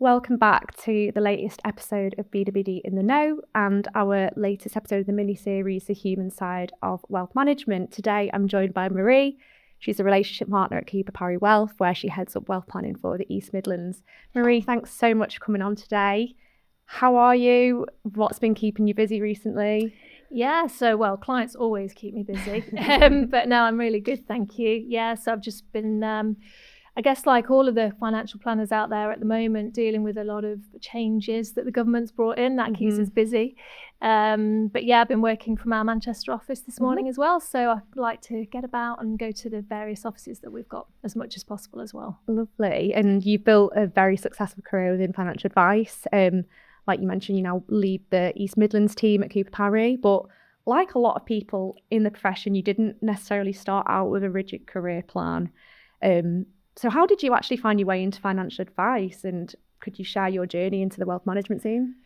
Welcome back to the latest episode of BWD In the Know and our latest episode of the mini-series, The Human Side of Wealth Management. Today I'm joined by Marie. She's a relationship partner at Cooper Parry Wealth, where she heads up wealth planning for the East Midlands. Marie, thanks so much for coming on today. How are you? What's been keeping you busy recently? Yeah, clients always keep me busy, but no, I'm really good, thank you. Yeah, so I've just been, I guess like all of the financial planners out there at the moment, dealing with a lot of changes that the government's brought in. That keeps us busy. But yeah, I've been working from our Manchester office this morning as well, so I like to get about and go to the various offices that we've got as much as possible as well. Lovely. And you've built a very successful career within financial advice. Like you mentioned, you now lead the East Midlands team at Cooper Parry, but like a lot of people in the profession, you didn't necessarily start out with a rigid career plan. So how did you actually find your way into financial advice, and could you share your journey into the wealth management scene?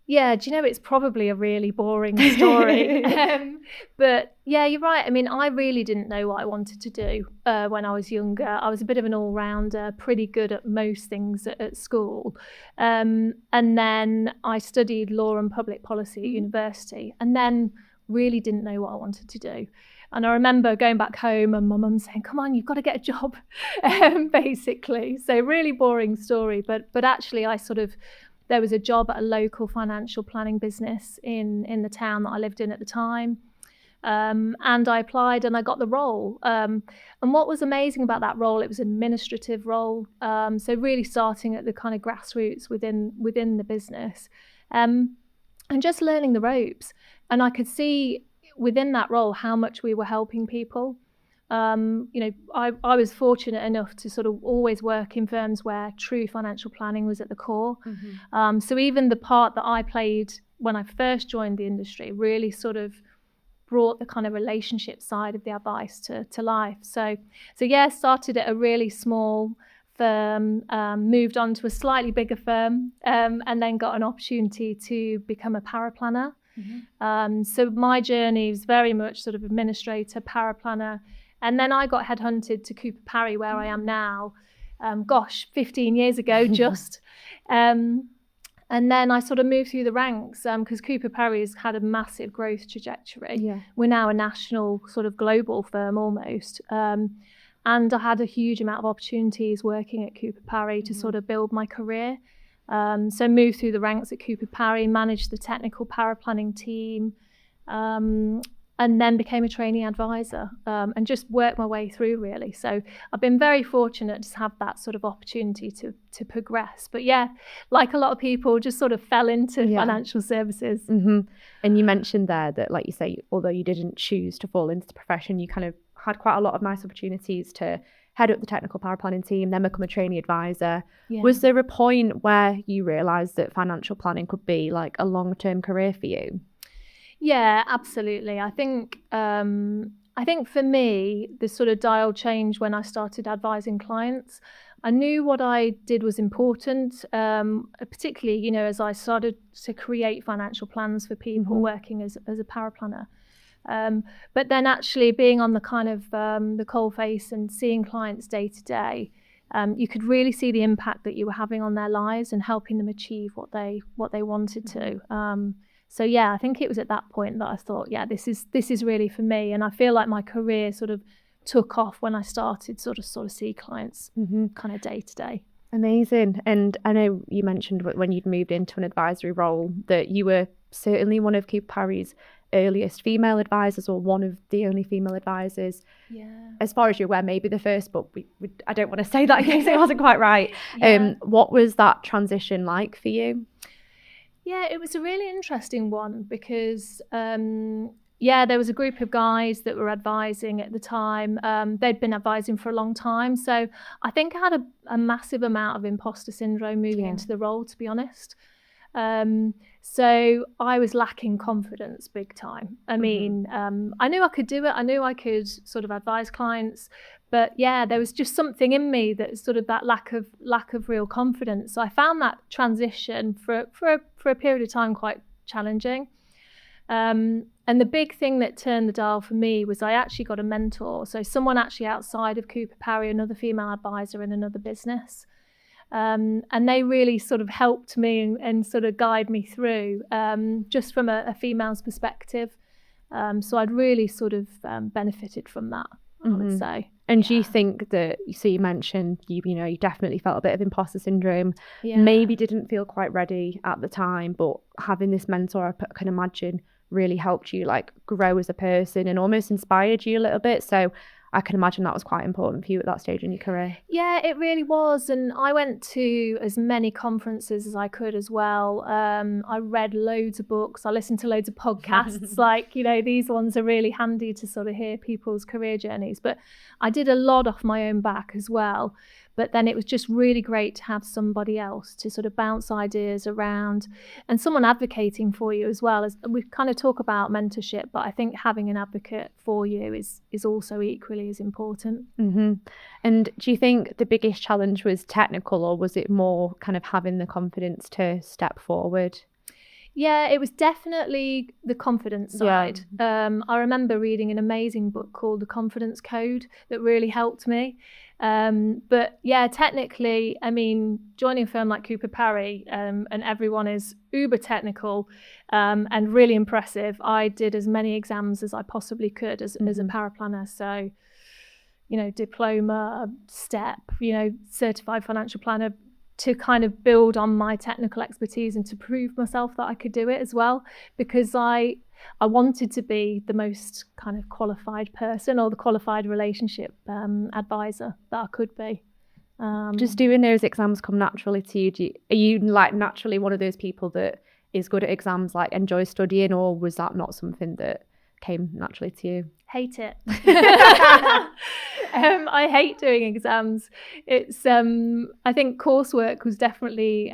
Yeah, do you know, it's probably a really boring story. But yeah, you're right. I mean, I really didn't know what I wanted to do when I was younger. I was a bit of an all-rounder, pretty good at most things at school. And then I studied law and public policy at university, and then really didn't know what I wanted to do. And I remember going back home and my mum saying, come on, you've got to get a job, basically. So really boring story. But actually, there was a job at a local financial planning business in the town that I lived in at the time. And I applied and I got the role. And what was amazing about that role, it was an administrative role. So really starting at the kind of grassroots within the business, and just learning the ropes. And I could see within that role how much we were helping people. I was fortunate enough to sort of always work in firms where true financial planning was at the core. So even the part that I played when I first joined the industry really sort of brought the kind of relationship side of the advice to life. So yeah, started at a really small firm, moved on to a slightly bigger firm, and then got an opportunity to become a paraplanner. So my journey is very much sort of administrator, paraplanner. And then I got headhunted to Cooper Parry, where I am now, 15 years ago just. And then I sort of moved through the ranks because Cooper Parry has had a massive growth trajectory. Yeah. We're now a national sort of global firm almost. And I had a huge amount of opportunities working at Cooper Parry to sort of build my career. So moved through the ranks at Cooper Parry, managed the technical paraplanning team, and then became a trainee advisor, and just worked my way through really. So I've been very fortunate to have that sort of opportunity to progress. But yeah, like a lot of people, just sort of fell into financial services. And you mentioned there that, like you say, although you didn't choose to fall into the profession, you kind of had quite a lot of nice opportunities to head up the technical paraplanning team, then become a trainee advisor. Yeah. Was there a point where you realised that financial planning could be like a long-term career for you? Yeah, absolutely. I think for me, the sort of dial changed when I started advising clients. I knew what I did was important, particularly, as I started to create financial plans for people working as a paraplanner. But then actually being on the kind of the coalface and seeing clients day to day, you could really see the impact that you were having on their lives and helping them achieve what they wanted to. So yeah, I think it was at that point that I thought, yeah, this is really for me. And I feel like my career sort of took off when I started sort of see clients kind of day to day. Amazing. And I know you mentioned when you'd moved into an advisory role that you were certainly one of Cooper Parry's earliest female advisors, or one of the only female advisors. Yeah. As far as you're aware, maybe the first, but I don't want to say that in case it wasn't quite right. Yeah. What was that transition like for you? Yeah, it was a really interesting one because, there was a group of guys that were advising at the time. They'd been advising for a long time. So I think I had a massive amount of imposter syndrome moving into the role, to be honest. So I was lacking confidence big time. I mean, I knew I could do it. I knew I could sort of advise clients. But yeah, there was just something in me that sort of that lack of real confidence. So I found that transition for a period of time quite challenging. And the big thing that turned the dial for me was I actually got a mentor. So someone actually outside of Cooper Parry, another female advisor in another business. And they really sort of helped me and sort of guide me through, just from a female's perspective. So I'd really sort of benefited from that, I would say. And do you think that, so you mentioned you definitely felt a bit of imposter syndrome, maybe didn't feel quite ready at the time, but having this mentor, I can imagine, really helped you like grow as a person and almost inspired you a little bit. So I can imagine that was quite important for you at that stage in your career. Yeah, it really was. And I went to as many conferences as I could as well. I read loads of books. I listened to loads of podcasts. Like, these ones are really handy to sort of hear people's career journeys. But I did a lot off my own back as well. But then it was just really great to have somebody else to sort of bounce ideas around and someone advocating for you as well. As we kind of talk about mentorship, but I think having an advocate for you is also equally as important. And do you think the biggest challenge was technical, or was it more kind of having the confidence to step forward? Yeah, it was definitely the confidence side. I remember reading an amazing book called The Confidence Code that really helped me. But yeah, technically, I mean, joining a firm like Cooper Parry, and everyone is uber technical, and really impressive. I did as many exams as I possibly could as a paraplanner. So, diploma, STEP, certified financial planner, to kind of build on my technical expertise and to prove myself that I could do it as well, because I wanted to be the most kind of qualified person, or the qualified relationship advisor that I could be. Just doing those exams come naturally to you? Are you like naturally one of those people that is good at exams, like enjoys studying, or was that not something that came naturally to you? Hate it. I hate doing exams. It's I think coursework was definitely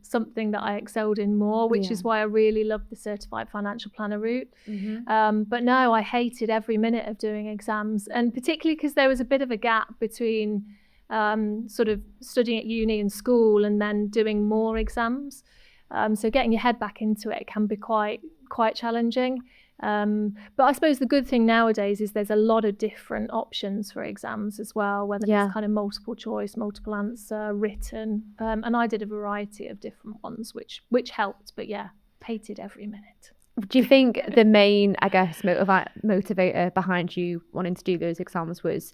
something that I excelled in more, which is why I really loved the certified financial planner route. But no, I hated every minute of doing exams, and particularly because there was a bit of a gap between sort of studying at uni and school and then doing more exams. So getting your head back into it can be quite challenging. But I suppose the good thing nowadays is there's a lot of different options for exams as well, whether it's kind of multiple choice, multiple answer, written. And I did a variety of different ones, which helped. But yeah, hated every minute. Do you think the main, I guess, motivator behind you wanting to do those exams was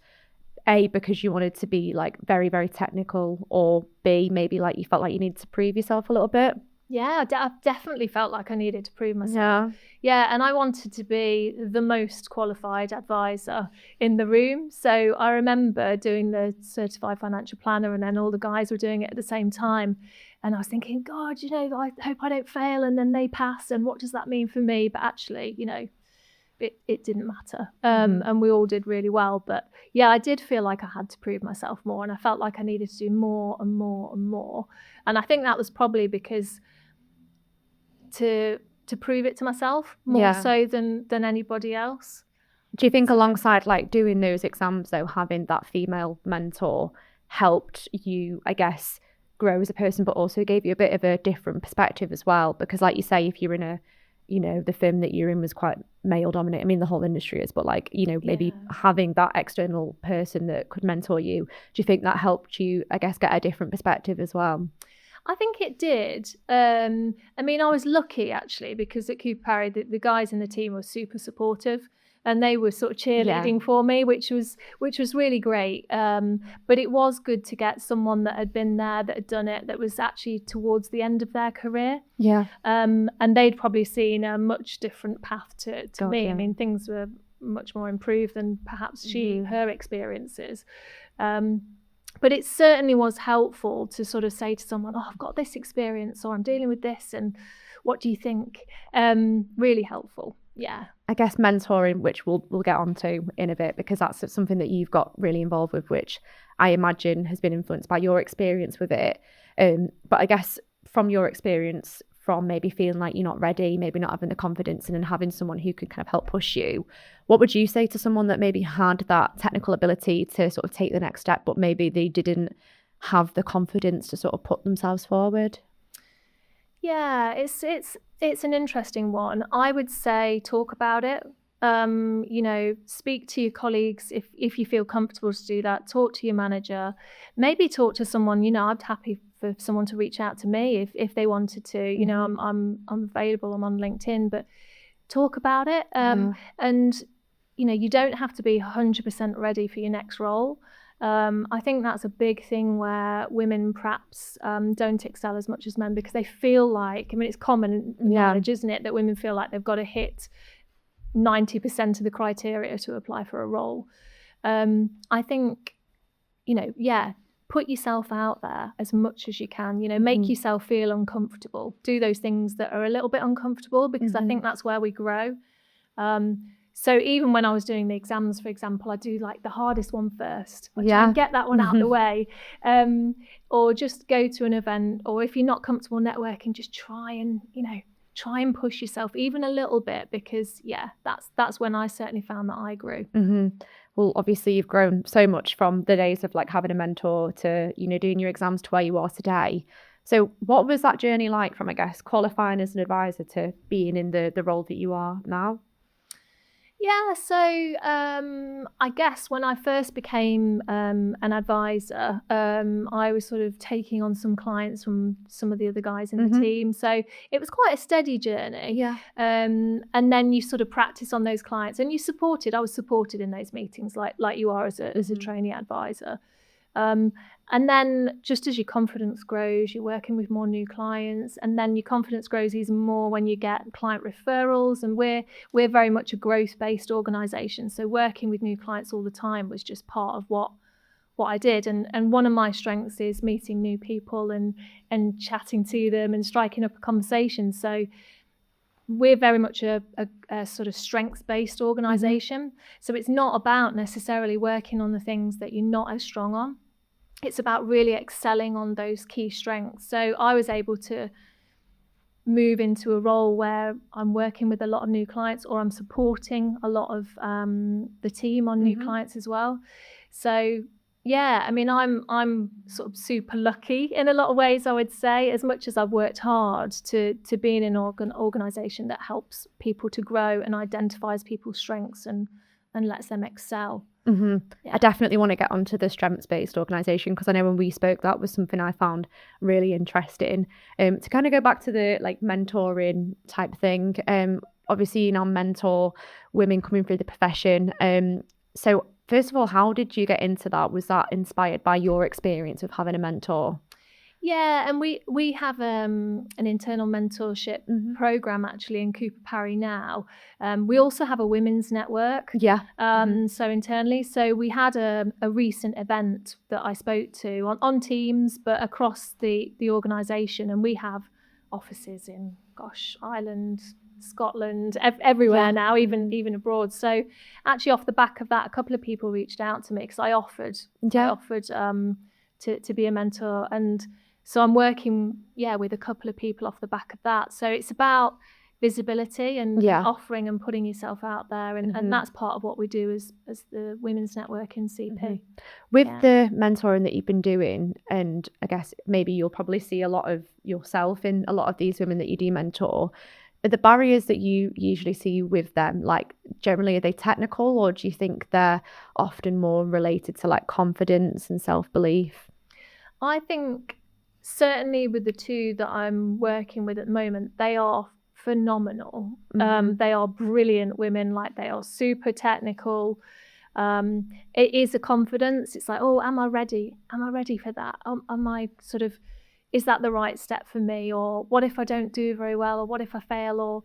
A, because you wanted to be like very, very technical, or B, maybe like you felt like you needed to prove yourself a little bit? Yeah, I definitely felt like I needed to prove myself. Yeah, and I wanted to be the most qualified advisor in the room. So I remember doing the certified financial planner, and then all the guys were doing it at the same time. And I was thinking, God, I hope I don't fail. And then they passed, and what does that mean for me? But actually, it didn't matter. And we all did really well. But yeah, I did feel like I had to prove myself more, and I felt like I needed to do more and more and more. And I think that was probably because to prove it to myself more so than anybody else. Do you think alongside like doing those exams though, having that female mentor helped you, I guess, grow as a person, but also gave you a bit of a different perspective as well? Because like you say, if you're in a, the firm that you're in was quite male dominant. I mean, the whole industry is, but like, maybe having that external person that could mentor you, do you think that helped you, I guess, get a different perspective as well? I think it did. I mean, I was lucky actually, because at Cooper Parry, the guys in the team were super supportive, and they were sort of cheerleading for me, which was really great. But it was good to get someone that had been there, that had done it, that was actually towards the end of their career. And they'd probably seen a much different path to me. I mean, things were much more improved than perhaps her experiences. But it certainly was helpful to sort of say to someone, oh, I've got this experience, or I'm dealing with this, and what do you think? Really helpful. Yeah. I guess mentoring, which we'll get onto in a bit, because that's something that you've got really involved with, which I imagine has been influenced by your experience with it. But I guess from your experience, from maybe feeling like you're not ready, maybe not having the confidence, and then having someone who can kind of help push you, what would you say to someone that maybe had that technical ability to sort of take the next step, but maybe they didn't have the confidence to sort of put themselves forward? Yeah, it's an interesting one. I would say talk about it. Speak to your colleagues if you feel comfortable to do that. Talk to your manager, maybe talk to someone. I'd happy for someone to reach out to me if they wanted to. I'm available. I'm on LinkedIn, but talk about it. And you don't have to be 100% ready for your next role. I think that's a big thing where women perhaps don't excel as much as men, because they feel like, it's common knowledge, isn't it, that women feel like they've got to hit 90% of the criteria to apply for a role. I think, put yourself out there as much as you can, make yourself feel uncomfortable. Do those things that are a little bit uncomfortable, because I think that's where we grow. So even when I was doing the exams, for example, I do like the hardest one first. I try and get that one out of the way. Or just go to an event, or if you're not comfortable networking, just try and push yourself even a little bit, because that's when I certainly found that I grew. Well, obviously you've grown so much from the days of like having a mentor to doing your exams to where you are today. So what was that journey like from, I guess, qualifying as an advisor to being in the role that you are now? Yeah, so I guess when I first became an advisor, I was sort of taking on some clients from some of the other guys in the team. So it was quite a steady journey. Yeah. And then you sort of practice on those clients, and I was supported in those meetings like you are as a trainee advisor. And then just as your confidence grows, you're working with more new clients, and then your confidence grows even more when you get client referrals. And we're very much a growth-based organisation, so working with new clients all the time was just part of what I did. And one of my strengths is meeting new people and chatting to them and striking up a conversation. So we're very much a sort of strengths-based organisation. So it's not about necessarily working on the things that you're not as strong on. It's about really excelling on those key strengths. So I was able to move into a role where I'm working with a lot of new clients, or I'm supporting a lot of the team on new clients as well. So I'm sort of super lucky in a lot of ways, I would say, as much as I've worked hard to be in an organisation that helps people to grow and identifies people's strengths and lets them excel. I definitely want to get onto the strengths-based organisation, because I know when we spoke, that was something I found really interesting. To kind of go back to the like mentoring type thing, obviously you now mentor women coming through the profession. So first of all, how did you get into that? Was that inspired by your experience of having a mentor? Yeah, and we have an internal mentorship program actually in Cooper Parry now. We also have a women's network. Yeah. So internally, so we had a recent event that I spoke to on Teams, but across the organisation, and we have offices in Ireland, Scotland, everywhere now, even abroad. So actually, off the back of that, a couple of people reached out to me because I offered to be a mentor, and so I'm working with a couple of people off the back of that. So it's about visibility and offering and putting yourself out there, and that's part of what we do as the Women's Network in CP. With the mentoring that you've been doing, and I guess maybe you'll probably see a lot of yourself in a lot of these women that you do mentor. Are the barriers that you usually see with them, like generally, are they technical, or do you think they're often more related to like confidence and self-belief? I think certainly with the two that I'm working with at the moment, they are phenomenal. They are brilliant women, like they are super technical. It is a confidence. It's like, oh, am I ready? Am I ready for that? Am I sort of, is that the right step for me? Or what if I don't do very well? Or what if I fail? Or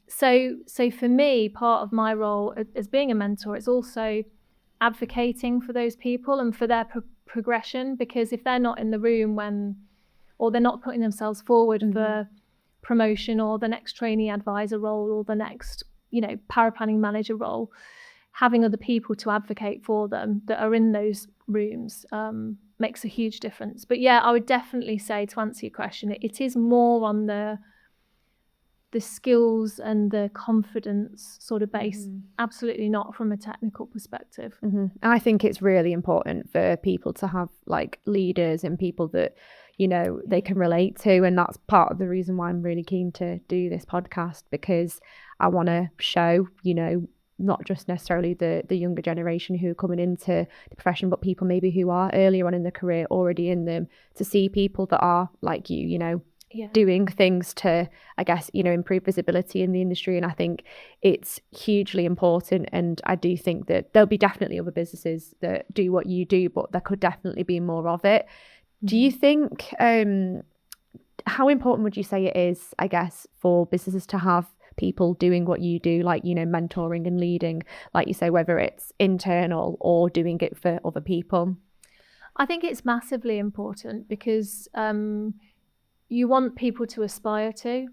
so for me, part of my role as being a mentor, it's also advocating for those people and for their progression, because if they're not in the room or they're not putting themselves forward for promotion or the next trainee advisor role or the next paraplanning manager role, having other people to advocate for them that are in those rooms makes a huge difference. But I would definitely say, to answer your question, it is more on the skills and the confidence sort of base, absolutely not from a technical perspective. And I think it's really important for people to have like leaders and people that they can relate to. And that's part of the reason why I'm really keen to do this podcast, because I want to show, not just necessarily the younger generation who are coming into the profession, but people maybe who are earlier on in their career, already in them, to see people that are like you, doing things to, I guess, improve visibility in the industry. And I think it's hugely important. And I do think that there'll be definitely other businesses that do what you do, but there could definitely be more of it. Do you think, how important would you say it is, I guess, for businesses to have people doing what you do, like, mentoring and leading, like you say, whether it's internal or doing it for other people? I think it's massively important, because you want people to aspire to,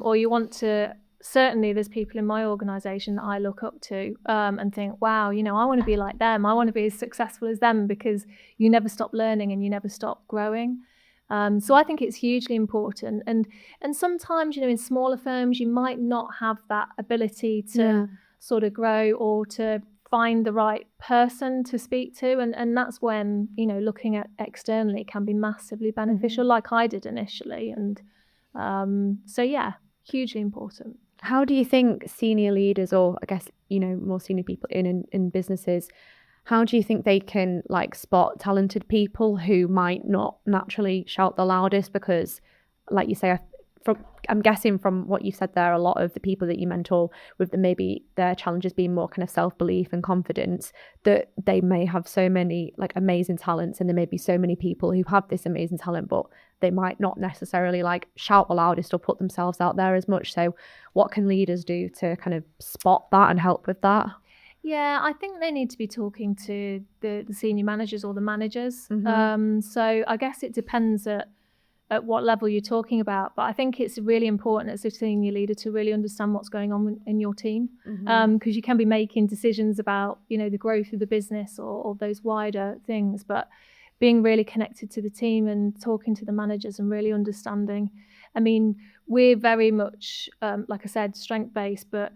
or you want to, certainly there's people in my organisation that I look up to and think, wow, I want to be like them. I want to be as successful as them, because you never stop learning and you never stop growing. So I think it's hugely important. And sometimes, in smaller firms, you might not have that ability to sort of grow or to find the right person to speak to. And that's when, looking at externally can be massively beneficial, like I did initially. And so, yeah, hugely important. How do you think senior leaders, or I guess, more senior people in businesses, how do you think they can spot talented people who might not naturally shout the loudest? Because like you say, I'm guessing from what you said there, a lot of the people that you mentor, with maybe their challenges being more kind of self-belief and confidence, that they may have so many amazing talents, and there may be so many people who have this amazing talent, but they might not necessarily shout the loudest or put themselves out there as much. So what can leaders do to kind of spot that and help with that? Yeah, I think they need to be talking to the senior managers or the managers. So I guess it depends at what level you're talking about. But I think it's really important as a senior leader to really understand what's going on in your team, because you can be making decisions about, the growth of the business or those wider things. But being really connected to the team and talking to the managers and really understanding. I mean, we're very much, like I said, strength-based, but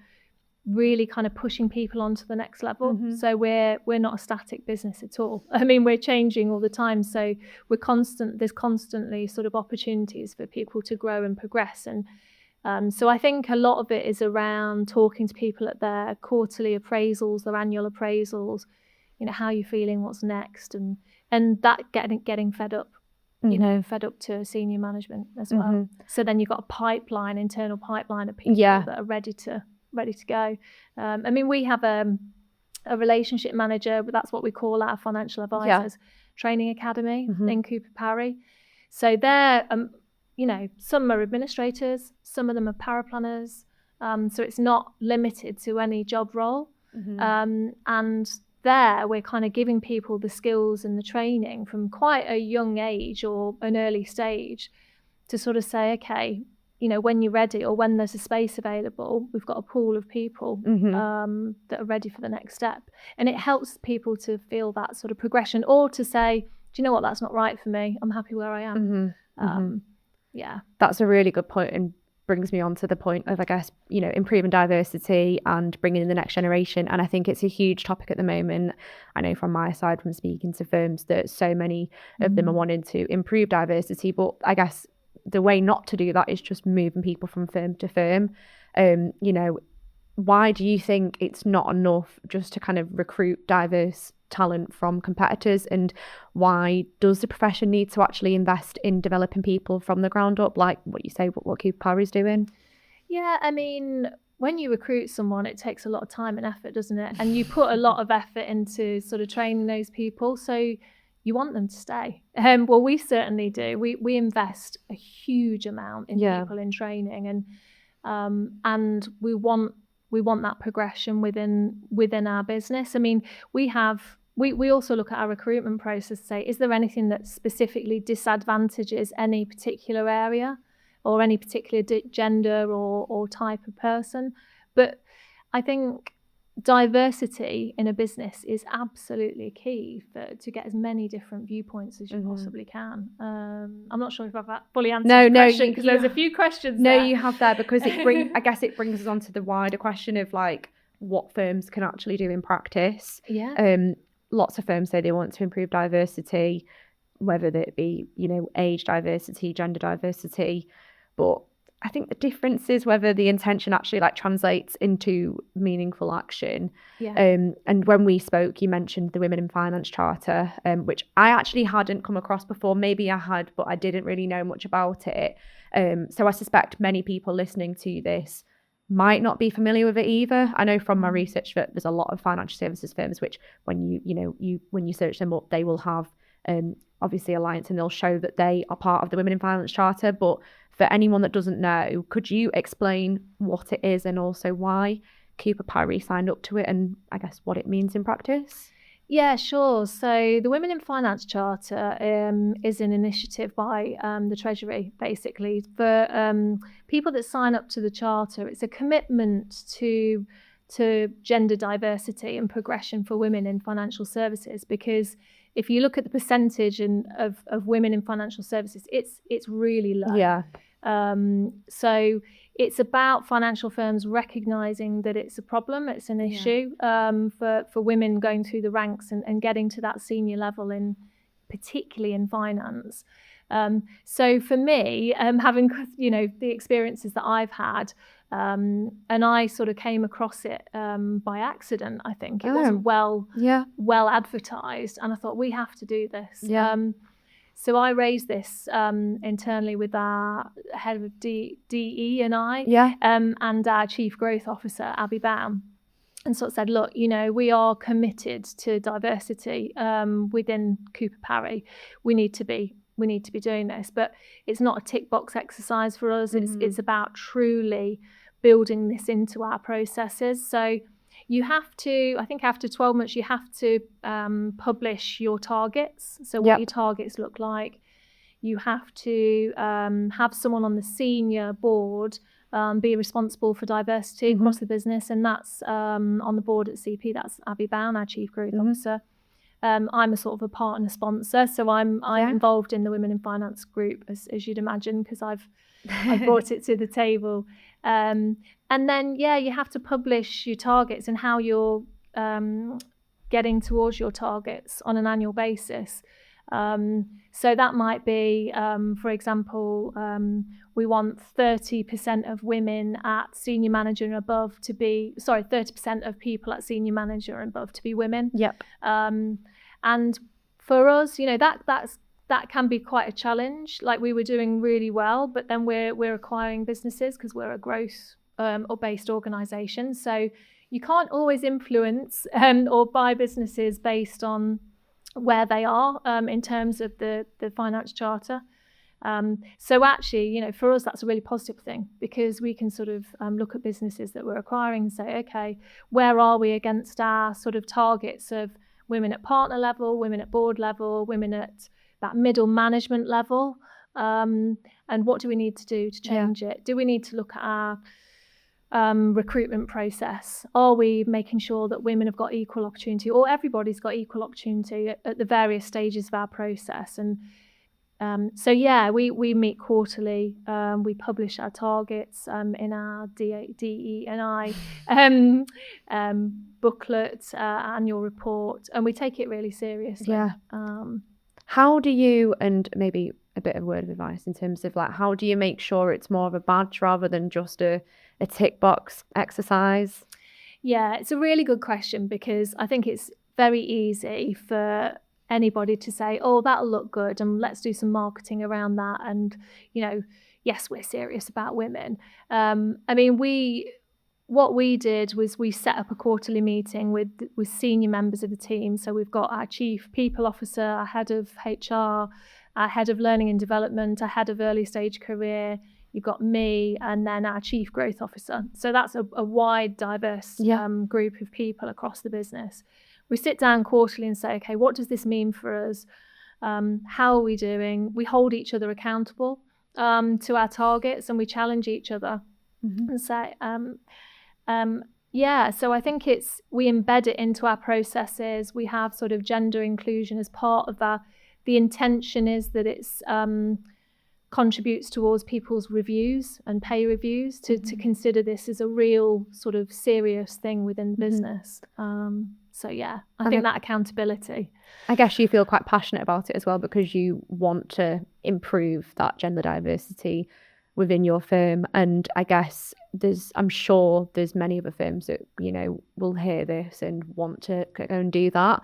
really kind of pushing people on to the next level. So we're not a static business at all. I mean, we're changing all the time. So there's constantly sort of opportunities for people to grow and progress. And so I think a lot of it is around talking to people at their quarterly appraisals, their annual appraisals, how you're feeling, what's next, and that getting fed up, fed up to senior management as well. So then you've got a internal pipeline of people that are ready to go. I mean, we have a relationship manager, but that's what we call our financial advisors training academy in Cooper Parry. So they're, some are administrators, some of them are paraplanners. So it's not limited to any job role. And there we're kind of giving people the skills and the training from quite a young age or an early stage to sort of say, okay, when you're ready or when there's a space available, we've got a pool of people that are ready for the next step. And it helps people to feel that sort of progression, or to say, do you know what, that's not right for me. I'm happy where I am. Yeah. That's a really good point, and brings me on to the point of, I guess, improving diversity and bringing in the next generation. And I think it's a huge topic at the moment. I know from my side, from speaking to firms, that so many of them are wanting to improve diversity, but I guess the way not to do that is just moving people from firm to firm. Why do you think it's not enough just to kind of recruit diverse talent from competitors, and why does the profession need to actually invest in developing people from the ground up, like what you say, what Cooper Parry's doing? Yeah, I mean, when you recruit someone, it takes a lot of time and effort, doesn't it? And you put a lot of effort into sort of training those people, so you want them to stay. Well, we certainly do. We invest a huge amount in people in training, and we want that progression within our business. I mean, we also look at our recruitment process to say, is there anything that specifically disadvantages any particular area or any particular gender or type of person? But I think diversity in a business is absolutely key to get as many different viewpoints as you possibly can. I'm not sure if I've fully answered the question, because there's a few questions there. No, you have there, because I guess it brings us on to the wider question of what firms can actually do in practice. Yeah. Lots of firms say they want to improve diversity. whether it be, age diversity, gender diversity. But I think the difference is whether the intention actually translates into meaningful action. Yeah. And when we spoke, you mentioned the Women in Finance Charter, which I actually hadn't come across before. Maybe I had, but I didn't really know much about it. So I suspect many people listening to this might not be familiar with it either. I know from my research that there's a lot of financial services firms which, when you search them up, they will have obviously Alliance, and they'll show that they are part of the Women in Finance Charter. But for anyone that doesn't know, could you explain what it is and also why Cooper Parry signed up to it, and I guess what it means in practice? Yeah, sure. So the Women in Finance Charter is an initiative by the Treasury, basically, for people that sign up to the Charter. It's a commitment to gender diversity and progression for women in financial services, because if you look at the percentage of women in financial services, it's really low. Yeah. So it's about financial firms recognising that it's a problem, it's an issue for women going through the ranks and getting to that senior level, particularly in finance. So for me, having the experiences that I've had, and I sort of came across it by accident. I think it wasn't well advertised, and I thought, we have to do this. So I raised this internally with our head of DE and and our Chief Growth Officer, Abby Baum, and sort of said, look, we are committed to diversity within Cooper Parry. We need to be doing this, but it's not a tick box exercise for us. It's about truly building this into our processes. So you have to, I think after 12 months, you have to publish your targets. So what your targets look like. You have to have someone on the senior board be responsible for diversity across the business. And that's on the board at CP, that's Abby Baum, our Chief Growth Officer. I'm a sort of a partner sponsor, so I'm involved in the Women in Finance group, as you'd imagine, because I've brought it to the table. And then, you have to publish your targets and how you're getting towards your targets on an annual basis. So that might be, for example, we want 30% of women at senior manager and above to be, 30% of people at senior manager and above to be women. Yep. And for us, that can be quite a challenge. Like, we were doing really well, but then we're acquiring businesses because we're a growth or based organisation. So you can't always influence or buy businesses based on where they are in terms of the finance charter. So actually, for us, that's a really positive thing, because we can sort of look at businesses that we're acquiring and say, okay, where are we against our sort of targets of women at partner level, women at board level, women at that middle management level, and what do we need to do to change it? Do we need to look at our recruitment process? Are we making sure that women have got equal opportunity, or everybody's got equal opportunity at the various stages of our process? And we meet quarterly. We publish our targets in our DE&I booklet, annual report, and we take it really seriously. How do you, and maybe a bit of word of advice in terms of how do you make sure it's more of a badge rather than just a tick box exercise? Yeah, it's a really good question, because I think it's very easy for anybody to say, oh, that'll look good, and let's do some marketing around that, and yes, we're serious about women. What we did was we set up a quarterly meeting with senior members of the team. So we've got our Chief People Officer, our Head of HR, our Head of Learning and Development, our Head of Early Stage Career. You've got me, and then our Chief Growth Officer. So that's a wide, diverse group of people across the business. We sit down quarterly and say, okay, what does this mean for us? How are we doing? We hold each other accountable to our targets, and we challenge each other and say, so I think we embed it into our processes. We have sort of gender inclusion as part of that. The intention is that it's contributes towards people's reviews and pay reviews to consider this as a real sort of serious thing within the business. So yeah, I think that accountability. I guess you feel quite passionate about it as well because you want to improve that gender diversity within your firm. And I guess I'm sure there's many other firms that, you know, will hear this and want to go and do that.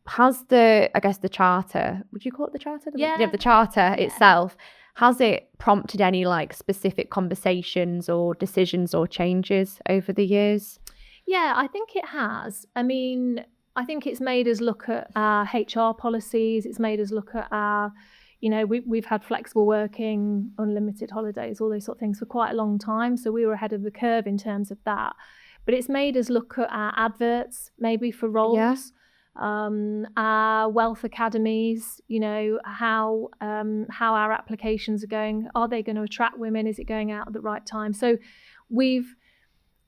Has the charter, would you call it the charter? The charter itself, has it prompted any like specific conversations or decisions or changes over the years? Yeah, I think it has. I mean, I think it's made us look at our HR policies. It's made us look at our, you know, we've had flexible working, unlimited holidays, all those sort of things for quite a long time. So we were ahead of the curve in terms of that. But it's made us look at our adverts, maybe for roles, our wealth academies, you know, how our applications are going. Are they going to attract women? Is it going out at the right time? So we've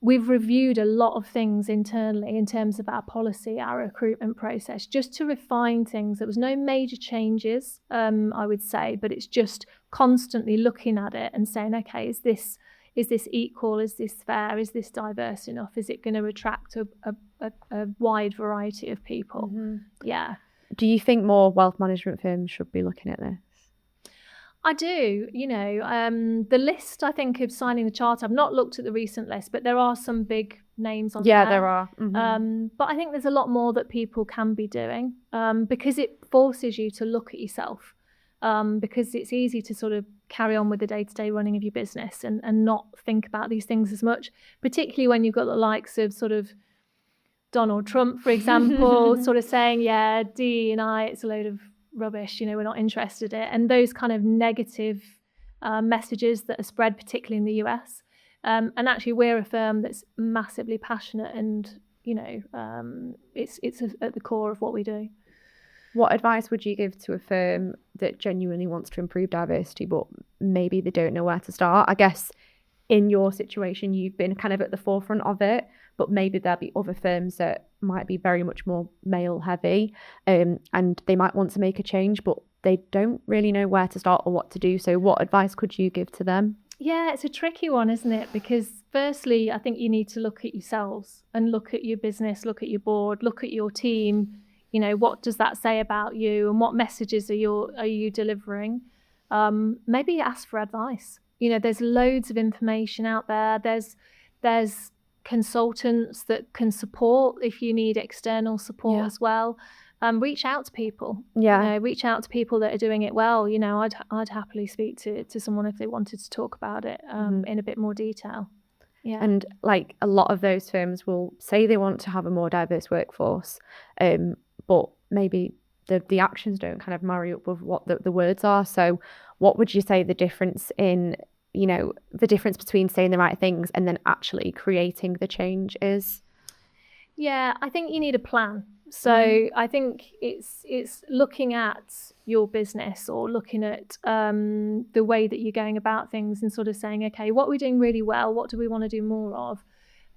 reviewed a lot of things internally in terms of our policy, our recruitment process, just to refine things. There was no major changes, I would say, but it's just constantly looking at it and saying, okay, is this equal? Is this fair? Is this diverse enough? Is it going to attract a wide variety of people? Yeah. Do you think more wealth management firms should be looking at this? I do, you know, the list, I think, of signing the charter, I've not looked at the recent list, but there are some big names on there. Yeah, there are. But I think there's a lot more that people can be doing because it forces you to look at yourself because it's easy to sort of carry on with the day-to-day running of your business and not think about these things as much, particularly when you've got the likes of sort of Donald Trump, for example, sort of saying, yeah, DE&I, it's a load of rubbish, you know, we're not interested in it, and those kind of negative messages that are spread, particularly in the US. And actually, we're a firm that's massively passionate, and you know, it's at the core of what we do. What advice would you give to a firm that genuinely wants to improve diversity, but maybe they don't know where to start? I guess in your situation, you've been kind of at the forefront of it, but maybe there'll be other firms that might be very much more male heavy, and they might want to make a change, but they don't really know where to start or what to do. So what advice could you give to them? Yeah, it's a tricky one, isn't it? Because firstly, I think you need to look at yourselves and look at your business, look at your board, look at your team. You know, what does that say about you and what messages are you delivering? Maybe ask for advice. You know, there's loads of information out there. There's consultants that can support if you need external support as well. Reach out to people. Yeah. You know, reach out to people that are doing it well. You know, I'd happily speak to someone if they wanted to talk about it in a bit more detail. Yeah. And like a lot of those firms will say they want to have a more diverse workforce, but maybe the actions don't kind of marry up with what the words are. So what would you say the difference in, you know, the difference between saying the right things and then actually creating the change is? Yeah, I think you need a plan. So I think it's looking at your business or looking at the way that you're going about things and sort of saying, okay, what are we doing really well? What do we want to do more of?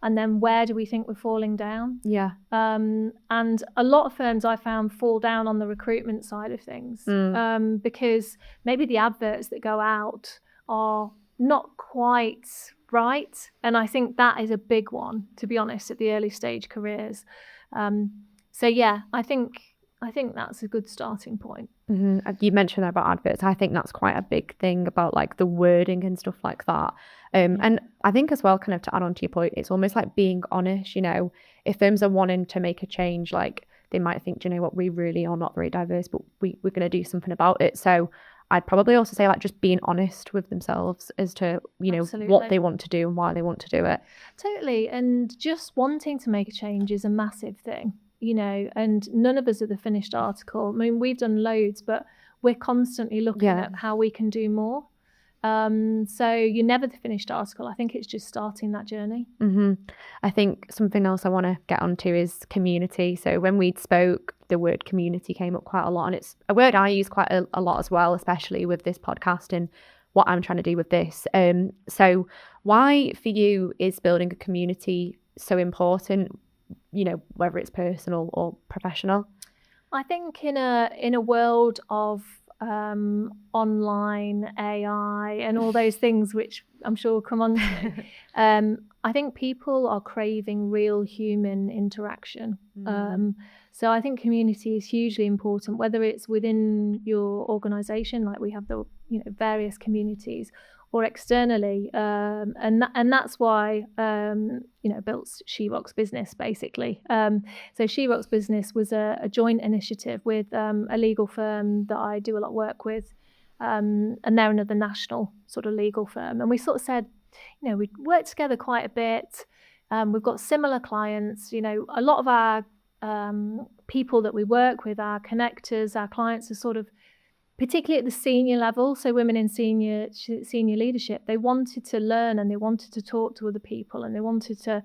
And then where do we think we're falling down? Yeah. And a lot of firms I found fall down on the recruitment side of things because maybe the adverts that go out are not quite right. And I think that is a big one, to be honest, at the early stage careers. So yeah, I think that's a good starting point. You mentioned that about adverts. I think that's quite a big thing about like the wording and stuff like that. And I think as well, kind of to add on to your point, it's almost like being honest. You know, if firms are wanting to make a change, like they might think, do you know what, we really are not very diverse, but we're going to do something about it. So I'd probably also say like just being honest with themselves as to, you know, what they want to do and why they want to do it. Totally. And just wanting to make a change is a massive thing. You know, and none of us are the finished article. I mean, we've done loads, but we're constantly looking at how we can do more. So you're never the finished article. I think it's just starting that journey. I think something else I want to get onto is community. So when we spoke, the word community came up quite a lot, and it's a word I use quite a lot as well, especially with this podcast and what I'm trying to do with this. So why for you is building a community so important? You know, whether it's personal or professional? I think in a world of online AI and all those things, which I'm sure we'll come on to. I think people are craving real human interaction. So I think community is hugely important, whether it's within your organisation, like we have the various communities, or externally, and that's why built She Rocks Business basically. So She Rocks Business was a joint initiative with a legal firm that I do a lot of work with, and they're another national sort of legal firm, and we sort of said, we work together quite a bit. We've got similar clients. A lot of our people that we work with, our connectors, our clients are sort of, particularly at the senior level, so women in senior leadership, they wanted to learn and they wanted to talk to other people and they wanted to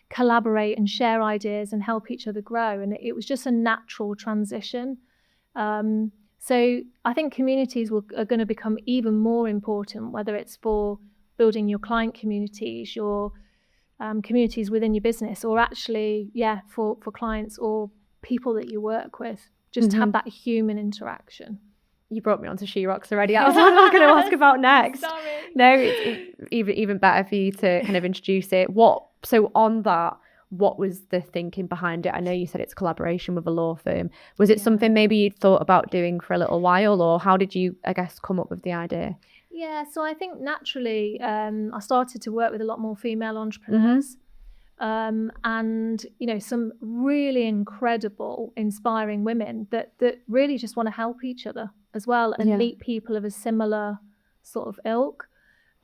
collaborate and share ideas and help each other grow. And it was just a natural transition. So I think communities are going to become even more important, whether it's for building your client communities, your communities within your business, or actually, for clients or people that you work with, just to have that human interaction. You brought me onto She Rocks already. That's what I was going to ask about next. Sorry. No, it's even better for you to kind of introduce it. So on that, what was the thinking behind it? I know you said it's collaboration with a law firm. Was it something maybe you'd thought about doing for a little while, or how did you, I guess, come up with the idea? Yeah, so I think naturally I started to work with a lot more female entrepreneurs. And some really incredible, inspiring women that really just want to help each other as well, and meet people of a similar sort of ilk.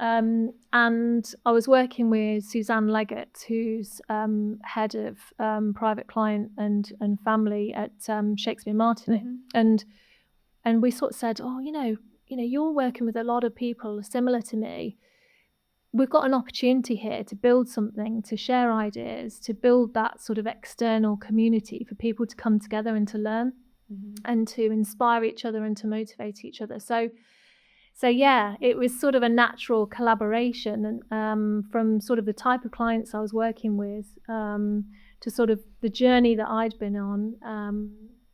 And I was working with Suzanne Leggett, who's head of private client and family at Shakespeare Martinet, and we sort of said, you're working with a lot of people similar to me. We've got an opportunity here to build something, to share ideas, to build that sort of external community for people to come together and to learn and to inspire each other and to motivate each other. So yeah, it was sort of a natural collaboration, and from sort of the type of clients I was working with to sort of the journey that I'd been on,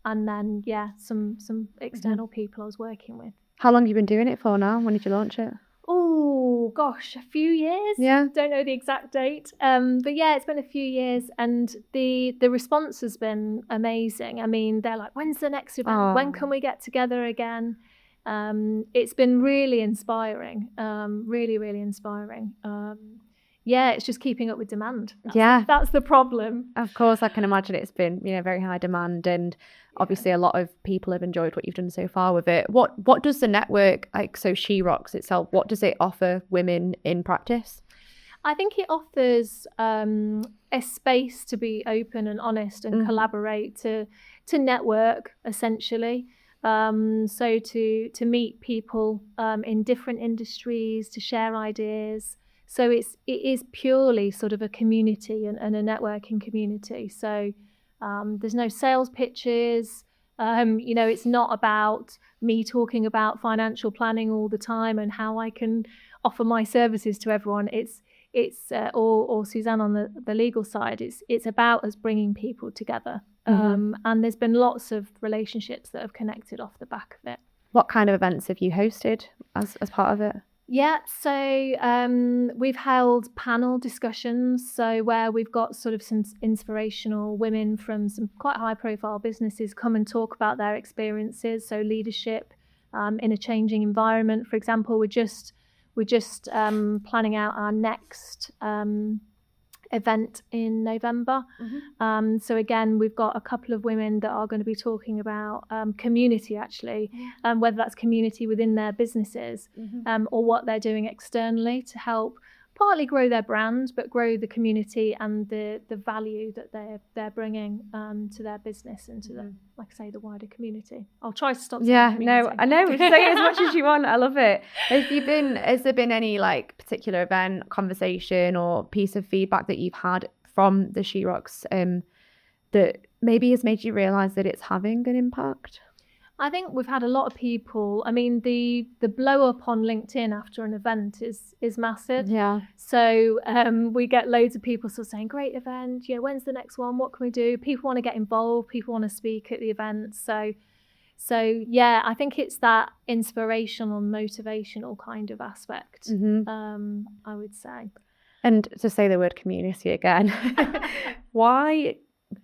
and then some external people I was working with. How long have you been doing it for now? When did you launch it? Oh gosh, a few years. Yeah. Don't know the exact date. But yeah, it's been a few years, and the response has been amazing. I mean, they're like, when's the next event? Oh. When can we get together again? It's been really inspiring. Really, really inspiring. It's just keeping up with demand. That's the problem. Of course, I can imagine it's been, very high demand, and obviously a lot of people have enjoyed what you've done so far with it. What does the network, so She Rocks itself, what does it offer women in practice? I think it offers a space to be open and honest and collaborate, to network essentially. So to meet people in different industries, to share ideas. So it is purely sort of a community and a networking community. So there's no sales pitches. It's not about me talking about financial planning all the time and how I can offer my services to everyone. It's or Suzanne on the legal side. It's about us bringing people together. And there's been lots of relationships that have connected off the back of it. What kind of events have you hosted as part of it? Yeah, so we've held panel discussions, so where we've got sort of some inspirational women from some quite high-profile businesses come and talk about their experiences. So leadership in a changing environment, for example. We're just planning out our next event in November. So again, we've got a couple of women that are going to be talking about community, actually, whether that's community within their businesses or what they're doing externally to help partly grow their brand, but grow the community and the value that they're bringing to their business and to the, like I say, the wider community. I'll try to stop saying community. I know, say as much as you want. I love it. Has there been any particular event, conversation, or piece of feedback that you've had from the She Rocks that maybe has made you realise that it's having an impact? I think we've had a lot of people. I mean, the blow up on LinkedIn after an event is massive. Yeah. So we get loads of people sort of saying, "Great event. When's the next one? What can we do?" People want to get involved. People want to speak at the event. So So yeah, I think it's that inspirational, motivational kind of aspect. I would say. And to say the word community again, why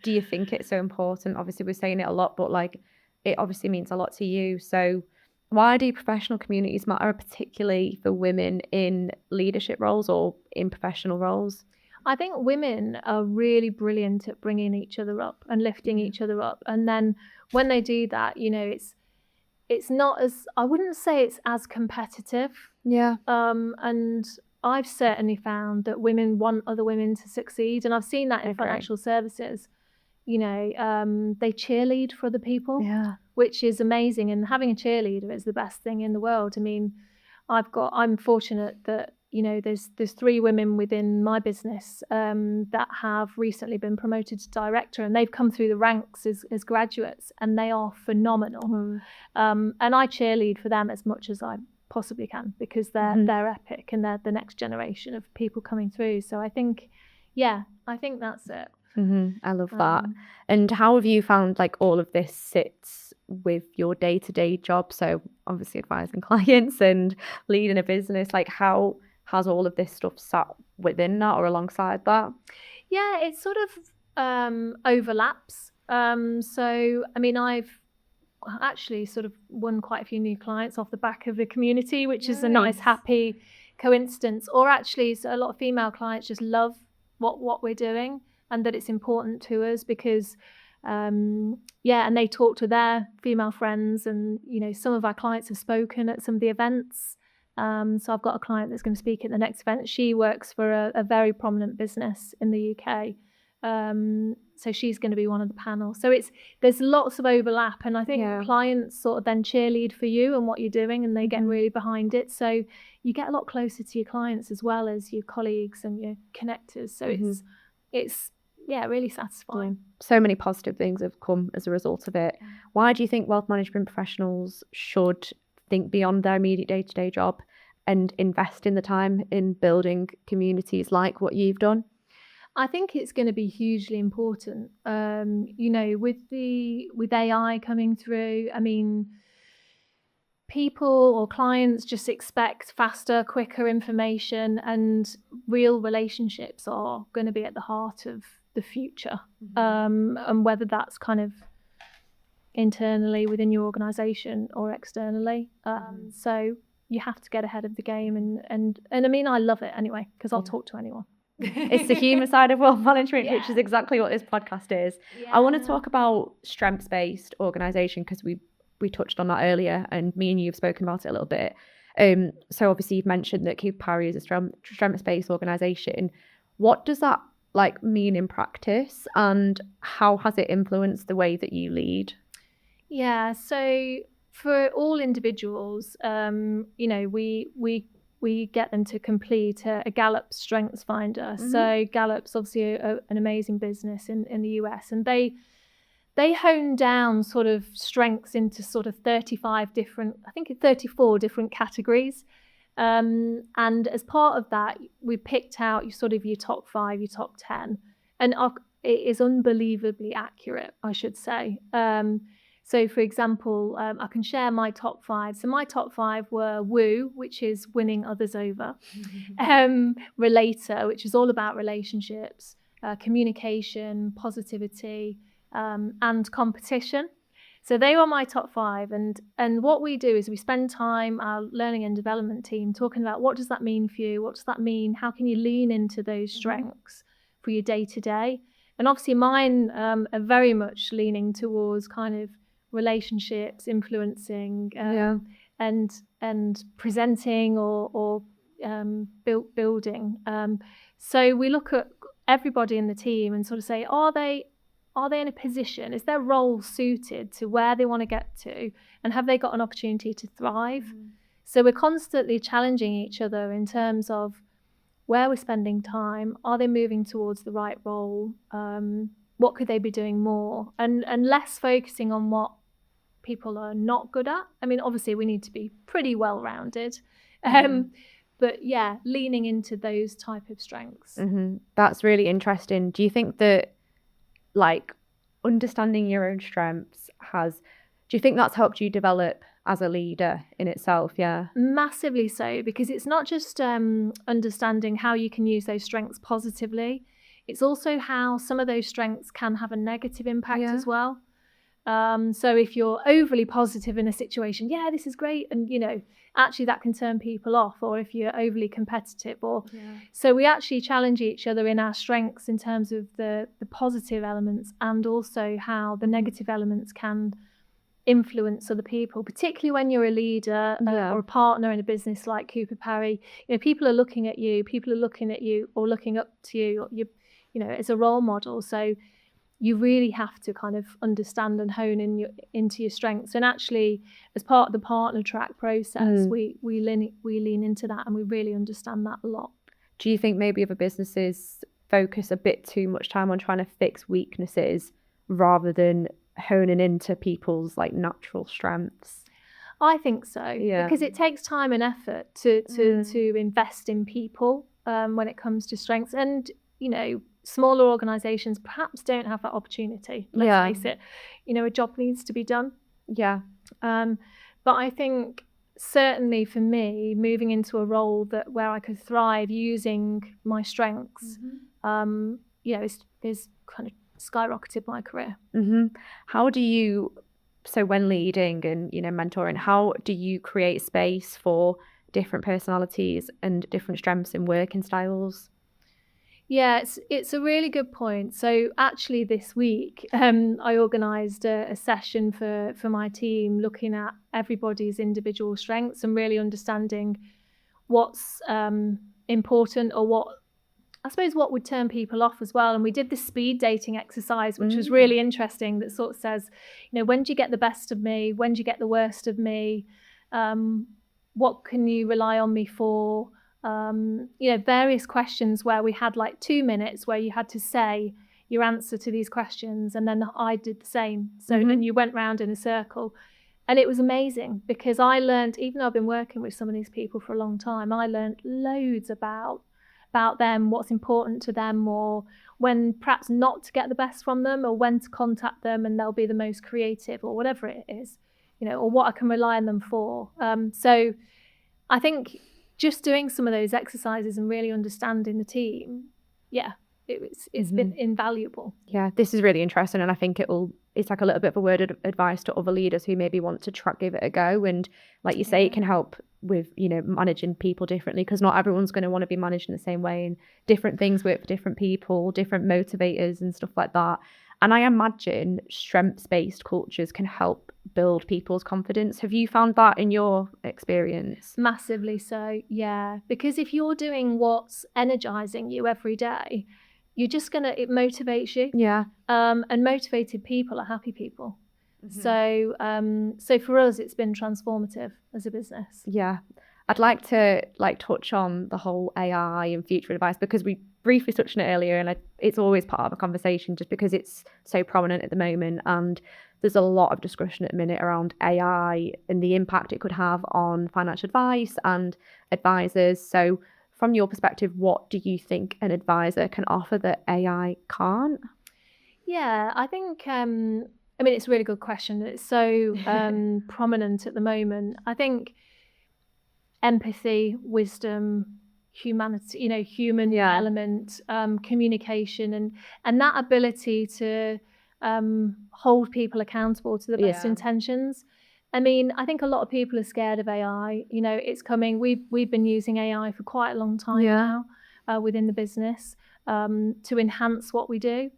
do you think it's so important? Obviously, we're saying it a lot, but like, it obviously means a lot to you. So why do professional communities matter, particularly for women in leadership roles or in professional roles? I think women are really brilliant at bringing each other up and lifting each other up. And then when they do that, you know, it's not as, I wouldn't say it's as competitive. Yeah. And I've certainly found that women want other women to succeed. And I've seen that in financial services. You know, they cheerlead for other people, which is amazing. And having a cheerleader is the best thing in the world. I mean, I'm fortunate that, you know, there's 3 women within my business that have recently been promoted to director, and they've come through the ranks as graduates, and they are phenomenal. And I cheerlead for them as much as I possibly can, because they're epic, and they're the next generation of people coming through. So I think that's it. I love that. And how have you found like all of this sits with your day-to-day job? So obviously advising clients and leading a business, like how has all of this stuff sat within that or alongside that? Yeah, it sort of overlaps. So I mean, I've actually sort of won quite a few new clients off the back of the community, which is a nice happy coincidence. Or actually, so a lot of female clients just love what we're doing, and that it's important to us, because and they talk to their female friends, and you know, some of our clients have spoken at some of the events. So I've got a client that's going to speak at the next event. She works for a very prominent business in the UK. So she's going to be one of the panel. So there's lots of overlap, and I think clients sort of then cheerlead for you and what you're doing, and they get really behind it. So you get a lot closer to your clients as well as your colleagues and your connectors. So it's really satisfying. So many positive things have come as a result of it. Why do you think wealth management professionals should think beyond their immediate day-to-day job and invest in the time in building communities like what you've done? I think it's going to be hugely important. You know, with AI coming through, I mean, people or clients just expect faster, quicker information, and real relationships are going to be at the heart of the future. And whether that's kind of internally within your organization or externally. So you have to get ahead of the game, and I mean, I love it anyway, because I'll talk to anyone. It's the human side of wealth management, which is exactly what this podcast is. I want to talk about strengths-based organisation, because we touched on that earlier, and me and you have spoken about it a little bit. So obviously you've mentioned that Cooper Parry is a strengths-based organisation. What does that like mean in practice, and how has it influenced the way that you lead? Yeah, so for all individuals, you know, we get them to complete a Gallup Strengths Finder. So Gallup's obviously an amazing business in the US, and they hone down sort of strengths into sort of 34 different categories. And as part of that, we picked out your top 5, your top 10, and it is unbelievably accurate, I should say. So, for example, I can share my top 5. So my top 5 were Woo, which is winning others over, Relator, which is all about relationships, communication, positivity, and competition. So they were my top 5. And what we do is we spend time, our learning and development team, talking about what does that mean for you? What does that mean? How can you lean into those strengths for your day-to-day? And obviously mine are very much leaning towards kind of relationships, influencing, and presenting or building. So we look at everybody in the team and sort of say, are they in a position? Is their role suited to where they want to get to, and have they got an opportunity to thrive? So we're constantly challenging each other in terms of where we're spending time. Are they moving towards the right role? What could they be doing more? And less focusing on what people are not good at. I mean, obviously we need to be pretty well-rounded, but yeah, leaning into those type of strengths. That's really interesting. Do you think that like understanding your own strengths has Do you think that's helped you develop as a leader in itself? Yeah. Massively so, because it's not just understanding how you can use those strengths positively. It's also how some of those strengths can have a negative impact as well. So if you're overly positive in a situation, yeah, this is great, and actually that can turn people off. Or if you're overly competitive, so we actually challenge each other in our strengths in terms of the positive elements, and also how the negative elements can influence other people, particularly when you're a leader or a partner in a business like Cooper Parry. People are looking at you or looking up to you, as a role model. So you really have to kind of understand and hone into your strengths. And actually, as part of the partner track process, we lean into that, and we really understand that a lot. Do you think maybe other businesses focus a bit too much time on trying to fix weaknesses rather than honing into people's like natural strengths? I think so, because it takes time and effort to invest in people when it comes to strengths. And smaller organisations perhaps don't have that opportunity. Let's face it, a job needs to be done. But I think certainly for me, moving into a role where I could thrive using my strengths, is kind of skyrocketed my career. How do you, so when leading and mentoring, how do you create space for different personalities and different strengths and working styles? Yeah, it's a really good point. So actually this week, I organised a session for my team, looking at everybody's individual strengths and really understanding what's important, or what would turn people off as well. And we did the speed dating exercise, which was really interesting, that sort of says, when do you get the best of me? When do you get the worst of me? What can you rely on me for? Various questions where we had like 2 minutes where you had to say your answer to these questions, and then I did the same. So and you went round in a circle, and it was amazing, because I learned, even though I've been working with some of these people for a long time, I learned loads about them, what's important to them, or when perhaps not to get the best from them, or when to contact them and they'll be the most creative, or whatever it is, or what I can rely on them for. So I think just doing some of those exercises and really understanding the team, it's been invaluable. Yeah, this is really interesting, and I think it's like a little bit of a word of advice to other leaders who maybe want to give it a go. And like you say, it can help with managing people differently, because not everyone's going to want to be managed in the same way, and different things work for different people, different motivators and stuff like that. And I imagine strengths-based cultures can help build people's confidence. Have you found that in your experience? Massively so, yeah. Because if you're doing what's energizing you every day, you're just it motivates you. Yeah. And motivated people are happy people. So for us, it's been transformative as a business. Yeah. I'd like to touch on the whole AI and future advice, because we briefly touched on it earlier, and it's always part of a conversation just because it's so prominent at the moment, and there's a lot of discussion at the minute around AI and the impact it could have on financial advice and advisors. So from your perspective, what do you think an advisor can offer that AI can't? Yeah, I think it's a really good question. It's so prominent at the moment. I think empathy, wisdom, humanity, human element, communication, and that ability to hold people accountable to the best intentions. I think a lot of people are scared of AI. It's coming. We've been using AI for quite a long time now within the business to enhance what we do.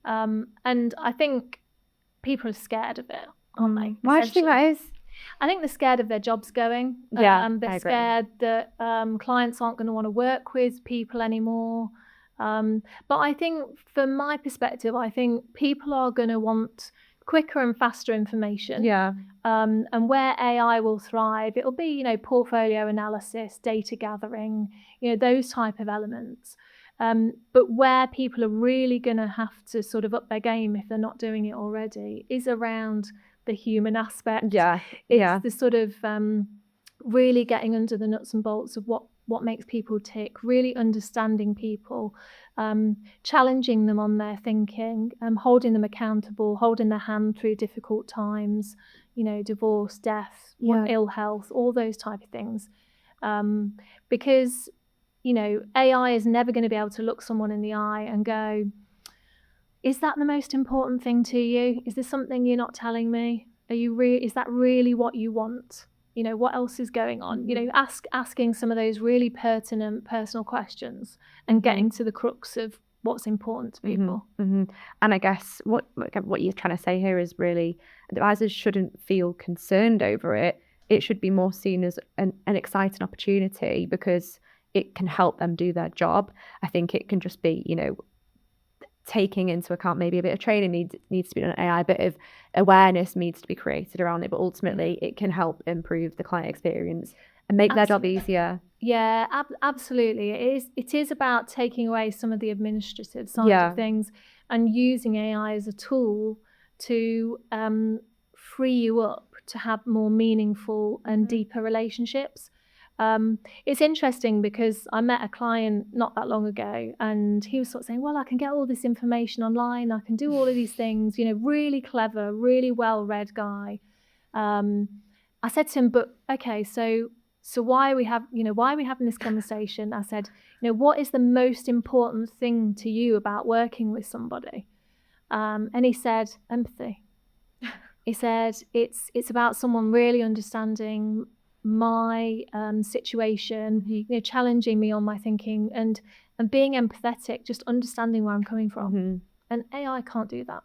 And I think people are scared of it, aren't they? Why do you think that is? I think they're scared of their jobs going. They're scared that clients aren't going to want to work with people anymore. But I think, from my perspective, I think people are going to want quicker and faster information. And where AI will thrive, it'll be, portfolio analysis, data gathering, those type of elements. But where people are really going to have to sort of up their game, if they're not doing it already, is around the human aspect. It's the sort of really getting under the nuts and bolts of what makes people tick, really understanding people, challenging them on their thinking, holding them accountable, holding their hand through difficult times, divorce, death, ill health, all those type of things. Because, AI is never going to be able to look someone in the eye and go, is that the most important thing to you? Is there something you're not telling me? Is that really what you want? What else is going on? Asking some of those really pertinent personal questions and getting to the crux of what's important to people. And I guess what you're trying to say here is really advisors shouldn't feel concerned over it. It should be more seen as an exciting opportunity because it can help them do their job. I think it can just be, taking into account maybe a bit of training needs to be done on AI, a bit of awareness needs to be created around it, but ultimately it can help improve the client experience and make their job easier. Yeah, absolutely. It is about taking away some of the administrative side of things and using AI as a tool to free you up to have more meaningful and deeper relationships. It's interesting because I met a client not that long ago and he was sort of saying, well, I can get all this information online. I can do all of these things, really clever, really well-read guy. I said to him, but okay, so why are we having this conversation? I said, what is the most important thing to you about working with somebody? And he said, empathy. He said, it's about someone really understanding my situation, challenging me on my thinking and being empathetic, just understanding where I'm coming from. And AI can't do that.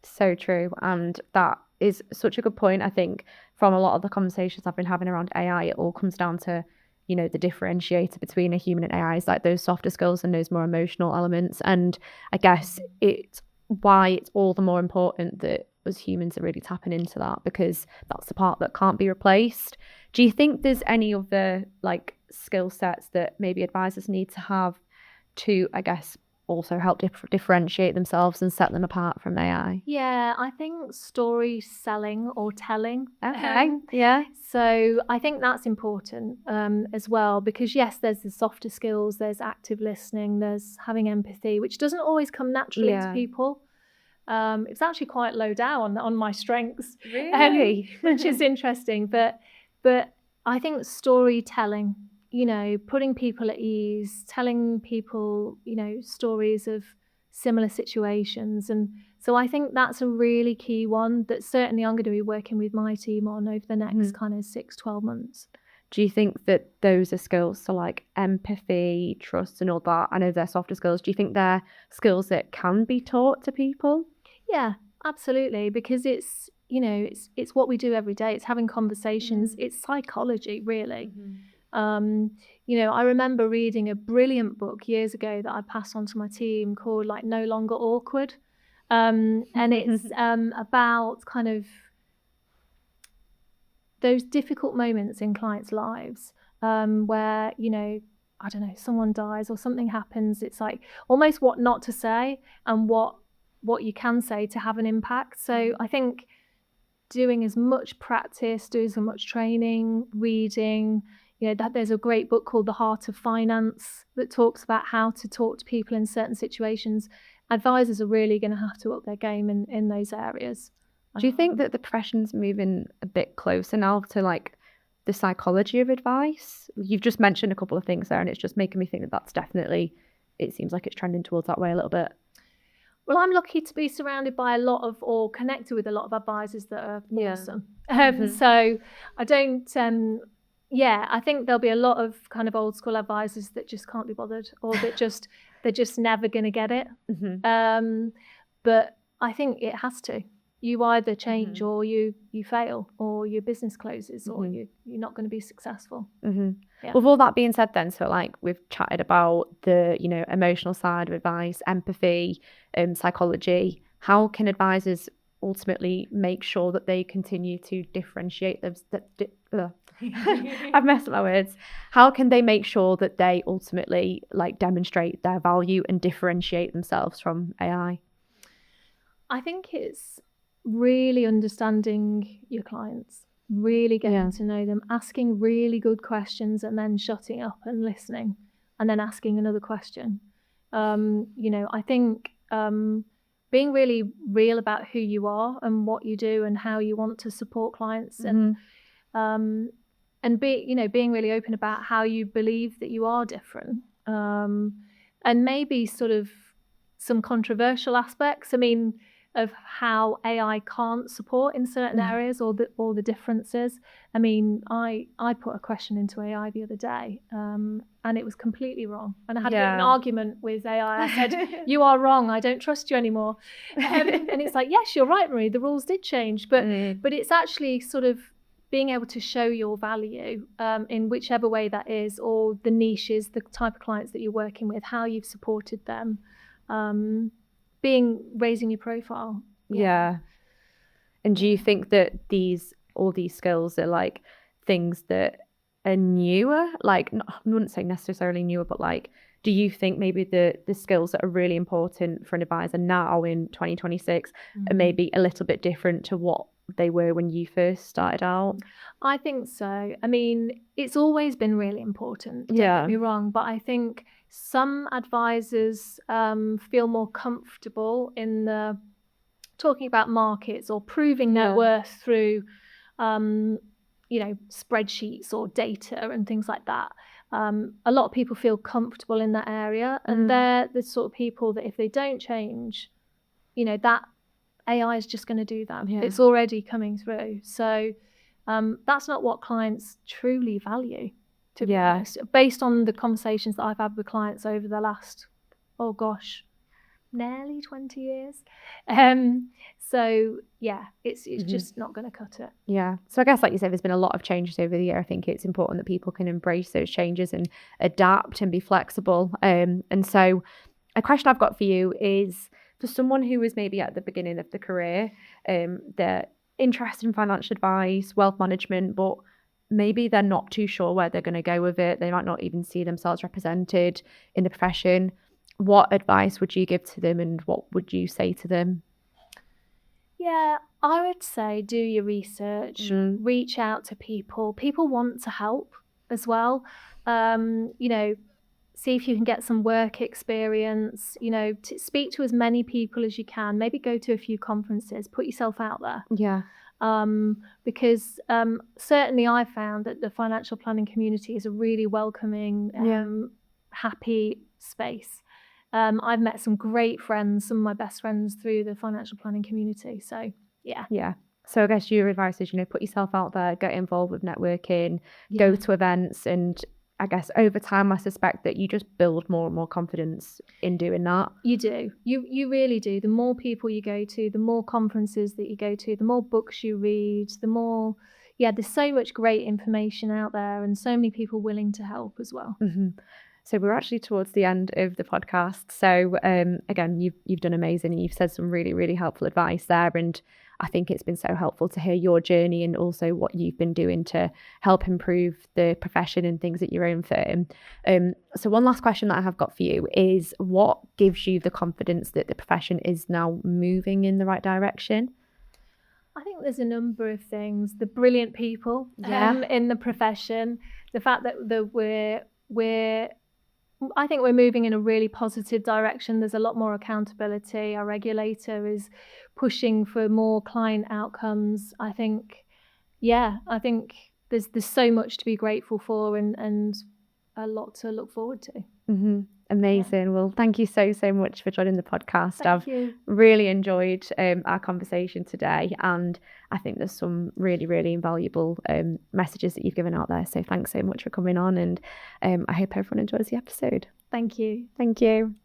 So true. And that is such a good point. I think from a lot of the conversations I've been having around AI, it all comes down to, the differentiator between a human and AI is like those softer skills and those more emotional elements. And I guess it's why it's all the more important that as humans are really tapping into that, because that's the part that can't be replaced. Do you think there's any other skill sets that maybe advisors need to have to, I guess, also help differentiate themselves and set them apart from AI? Yeah, I think story selling or telling. Okay, yeah. So I think that's important as well, because yes, there's the softer skills, there's active listening, there's having empathy, which doesn't always come naturally to people. It's actually quite low down on my strengths, really, which is interesting. But I think storytelling, putting people at ease, telling people, stories of similar situations. And so I think that's a really key one that certainly I'm going to be working with my team on over the next kind of 6-12 months. Do you think that those are skills, so like empathy, trust and all that? I know they're softer skills. Do you think they're skills that can be taught to people? Yeah, absolutely. Because it's what we do every day. It's having conversations. It's psychology, really. I remember reading a brilliant book years ago that I passed on to my team called No Longer Awkward. And it's about kind of those difficult moments in clients' lives where, I don't know, someone dies or something happens. It's like almost what not to say and what you can say to have an impact. So I think doing as much practice, doing as much training, reading, that there's a great book called The Heart of Finance that talks about how to talk to people in certain situations. Advisors are really going to have to up their game in those areas. Do you think that the profession's moving a bit closer now to the psychology of advice? You've just mentioned a couple of things there and it's just making me think that that's definitely, it seems like it's trending towards that way a little bit. Well, I'm lucky to be surrounded by or connected with a lot of advisors that are awesome. So I don't, I think there'll be a lot of kind of old school advisors that just can't be bothered or that they're just never going to get it. But I think it has to. You either change or you fail or your business closes or you're not going to be successful. Yeah. With all that being said then, so we've chatted about the, emotional side of advice, empathy, psychology. How can advisors ultimately make sure that they continue to differentiate them? I've messed up my words. How can they make sure that they ultimately demonstrate their value and differentiate themselves from AI? I think it's really understanding your clients, really getting to know them, asking really good questions and then shutting up and listening and then asking another question. I think being really real about who you are and what you do and how you want to support clients, and being really open about how you believe that you are different, and maybe sort of some controversial aspects. I mean, of how AI can't support in certain areas, or the differences. I mean, I put a question into AI the other day, and it was completely wrong. And I had a bit of an argument with AI. I said, "You are wrong. I don't trust you anymore." And it's like, yes, you're right, Marie. The rules did change, but it's actually sort of being able to show your value in whichever way that is, or the niches, the type of clients that you're working with, how you've supported them. Raising your profile. Yeah. And do you think that all these skills are like things that are newer? Like, I wouldn't say necessarily newer, but like, do you think maybe the skills that are really important for an advisor now in 2026 are maybe a little bit different to what they were when you first started out? I think so. I mean, it's always been really important. Don't get me wrong, but I think some advisors feel more comfortable in the talking about markets or proving their worth through, spreadsheets or data and things like that. A lot of people feel comfortable in that area, and they're the sort of people that if they don't change, that AI is just going to do that. It's already coming through. So that's not what clients truly value, to be honest, based on the conversations that I've had with clients over the last, nearly 20 years. So it's just not going to cut it. Yeah. So I guess, like you said, there's been a lot of changes over the year. I think it's important that people can embrace those changes and adapt and be flexible. And so a question I've got for you is, for someone who is maybe at the beginning of the career, they're interested in financial advice, wealth management, but maybe they're not too sure where they're going to go with it. They might not even see themselves represented in the profession. What advice would you give to them, and what would you say to them? Yeah, I would say do your research, reach out to people. People want to help as well. See if you can get some work experience, speak to as many people as you can, maybe go to a few conferences, put yourself out there. Yeah. Because certainly I found that the financial planning community is a really welcoming, happy space. I've met some great friends, some of my best friends through the financial planning community. So, yeah. Yeah. So I guess your advice is, put yourself out there, get involved with networking, go to events, and I guess over time, I suspect that you just build more and more confidence in doing that. You do. You really do. The more people you go to, the more conferences that you go to, the more books you read, the more, there's so much great information out there and so many people willing to help as well. So we're actually towards the end of the podcast. So again, you've done amazing. You've said some really, really helpful advice there. And I think it's been so helpful to hear your journey and also what you've been doing to help improve the profession and things at your own firm. So one last question that I have got for you is, what gives you the confidence that the profession is now moving in the right direction? I think there's a number of things. The brilliant people in the profession, the fact that I think we're moving in a really positive direction. There's a lot more accountability. Our regulator is pushing for more client outcomes. I think there's so much to be grateful for and a lot to look forward to. Amazing. Yeah. Well, thank you so much for joining the podcast. Thank you. Really enjoyed our conversation today, and I think there's some really, really invaluable messages that you've given out there. So thanks so much for coming on, and I hope everyone enjoys the episode. Thank you. Thank you.